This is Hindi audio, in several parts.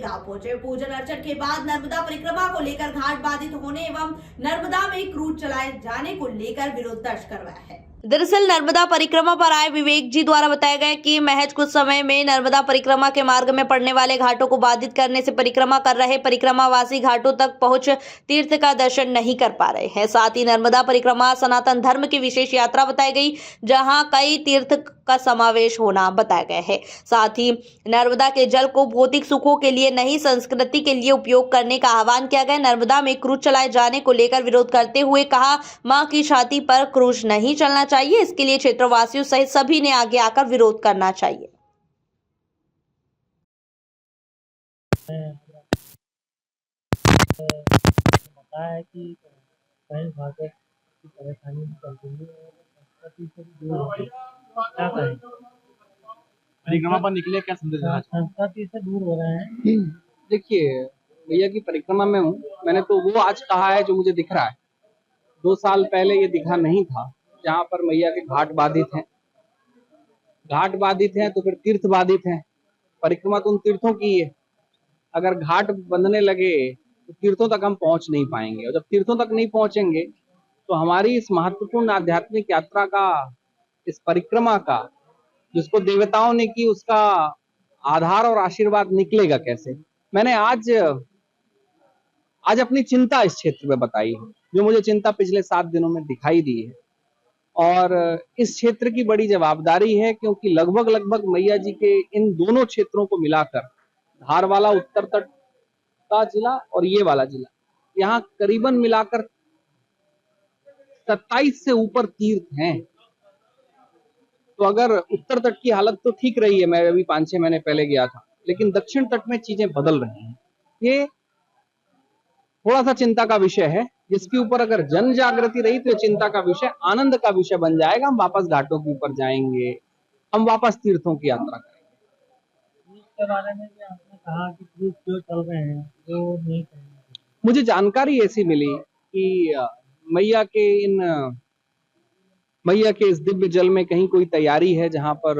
जा पहुंचे। पूजन अर्चन के बाद नर्मदा परिक्रमा को लेकर घाट बाधित होने एवं नर्मदा में क्रूज चलाए जाने को लेकर विरोध दर्ज करवाया है। दरअसल नर्मदा परिक्रमा पर आए विवेक जी द्वारा बताया गया कि महज कुछ समय में नर्मदा परिक्रमा के मार्ग में पड़ने वाले घाटों को बाधित करने से परिक्रमा कर रहे परिक्रमावासी घाटों तक पहुंच तीर्थ का दर्शन नहीं कर पा रहे हैं। साथ ही नर्मदा परिक्रमा सनातन धर्म की विशेष यात्रा बताई गई, जहां कई तीर्थ का समावेश होना बताया गया है। साथ ही नर्मदा के जल को भौतिक सुखों के लिए नहीं, संस्कृति के लिए उपयोग करने का आह्वान किया गया। नर्मदा में क्रूज चलाए जाने को लेकर विरोध करते हुए कहा, मां की छाती पर क्रूज नहीं चलना चाहिए। इसके लिए क्षेत्रवासियों सहित सभी ने आगे आकर विरोध करना चाहिए। बताया है कि कहीं भाषा की परेशानी चलती है और संस्कृति से दूर होती है। क्या कहें? परिक्रमा पर निकले, क्या संदेश देना चाहते संस्कृति से दूर हो रहे हैं। देखिए, भैया की परिक्रमा में हूँ, मैंने तो वो आज कहा है जो मुझे दिख रहा है। 2 साल पहले ये दिखा नहीं था, जहाँ पर मैया के घाट बाधित हैं। घाट बाधित हैं तो फिर तीर्थ बाधित हैं। परिक्रमा तो उन तीर्थों की है। अगर घाट बंधने लगे तो तीर्थों तक हम पहुंच नहीं पाएंगे, और जब तीर्थों तक नहीं पहुंचेंगे तो हमारी इस महत्वपूर्ण आध्यात्मिक यात्रा का, इस परिक्रमा का, जिसको देवताओं ने की, उसका आधार और आशीर्वाद निकलेगा कैसे। मैंने आज अपनी चिंता इस क्षेत्र में बताई है, जो मुझे चिंता पिछले 7 दिनों में दिखाई दी है। और इस क्षेत्र की बड़ी जवाबदारी है, क्योंकि लगभग मैया जी के इन दोनों क्षेत्रों को मिलाकर, धार वाला उत्तर तट का जिला और ये वाला जिला, यहाँ करीबन मिलाकर 27 से ऊपर तीर्थ हैं। तो अगर उत्तर तट की हालत तो ठीक रही है, मैं अभी 5-6 महीने पहले गया था, लेकिन दक्षिण तट में चीजें बदल रही हैं। ये थोड़ा सा चिंता का विषय है, जिसके ऊपर अगर जन जागृति रही तो ये चिंता का विषय आनंद का विषय बन जाएगा। हम वापस घाटों के ऊपर जाएंगे, हम वापस तीर्थों की यात्रा करेंगे। इसके बारे में भी आपने कहा कि क्रूज जो चल रहे हैं वो नहीं चलेंगे। मुझे जानकारी ऐसी मिली कि मैया के इस दिव्य जल में कहीं कोई तैयारी है, जहां पर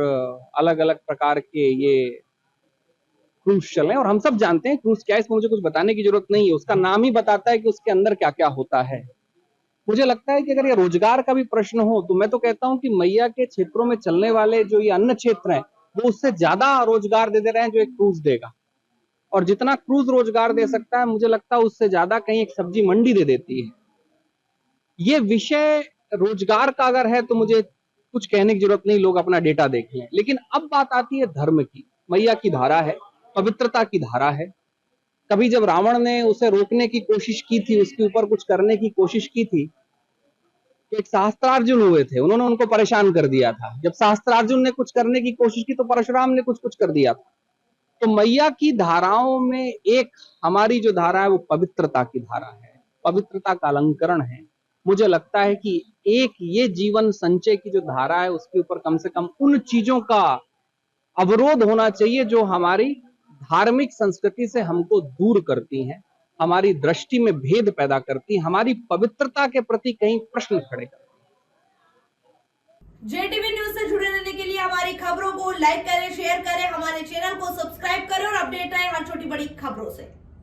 अलग अलग प्रकार के ये क्रूज चले। और हम सब जानते हैं क्रूज क्या है, इसमें मुझे कुछ बताने की जरूरत नहीं है। उसका नाम ही बताता है कि उसके अंदर क्या क्या होता है। मुझे लगता है कि अगर ये रोजगार का भी प्रश्न हो, तो मैं तो कहता हूं कि मैया के क्षेत्रों में चलने वाले जो ये अन्य क्षेत्र हैं, वो उससे ज्यादा रोजगार दे रहे हैं जो एक क्रूज देगा। और जितना क्रूज रोजगार दे सकता है, मुझे लगता है उससे ज्यादा कहीं एक सब्जी मंडी दे देती है। ये विषय रोजगार का अगर है तो मुझे कुछ कहने की जरूरत नहीं, लोग अपना डेटा देख लें। लेकिन अब बात आती है धर्म की। मैया की धारा है, पवित्रता की धारा है। कभी जब रावण ने उसे रोकने की कोशिश की थी, उसके ऊपर कुछ करने की कोशिश की थी, तो एक सहस्त्रार्जुन हुए थे, उन्होंने उनको परेशान कर दिया था। जब सहस्त्रार्जुन ने कुछ करने की कोशिश की तो परशुराम ने कुछ कर दिया था। तो मैया की धाराओं में एक हमारी जो धारा है वो पवित्रता की धारा है, पवित्रता का अलंकरण है। मुझे लगता है कि एक ये जीवन संचय की जो धारा है, उसके ऊपर कम से कम उन चीजों का अवरोध होना चाहिए जो हमारी धार्मिक संस्कृति से हमको दूर करती हैं, हमारी दृष्टि में भेद पैदा करती हैं, हमारी पवित्रता के प्रति कहीं प्रश्न खड़े करती हैं। जेटीवी न्यूज से जुड़े रहने के लिए हमारी खबरों को लाइक करें, शेयर करें, हमारे चैनल को सब्सक्राइब करें और अपडेट रहे हर छोटी बड़ी खबरों से।